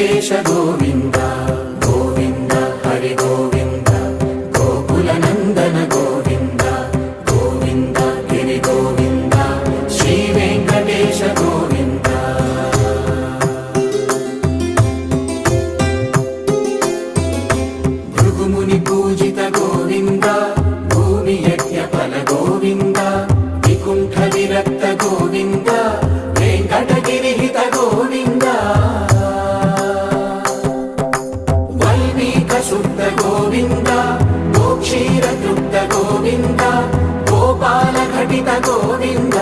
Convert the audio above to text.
ವೆಂಕಟೇಶ ಗೋವಿಂದ ಗೋವಿಂದ ಹರಿ ಗೋವಿಂದ ಗೋಕುಲ ನಂದನ ಗೋವಿಂದ ಗೋವಿಂದ ಗಿರಿ ಗೋವಿಂದ ಶ್ರೀ ವೆಂಕಟೇಶ ಗೋವಿಂದ ಭೃಗುಮುನಿ ಪೂಜಿತ ಗೋವಿಂದ ಭೂಮಿ ಯಜ್ಞ ಫಲ ಗೋವಿಂದ ವಿಕುಂಠ ವಿರಕ್ತ ಗೋವಿಂದ ವೆಂಕಟಗಿರಿ ಹಿತ ಗೋವಿಂದ ವಲ್ಮೀಕ ಶುದ್ಧ ಗೋವಿಂದ ಗೋಕ್ಷೀರ ತೃಪ್ತ ಗೋವಿಂದ ಗೋಪಾಲ ಘಟಿತ ಗೋವಿಂದ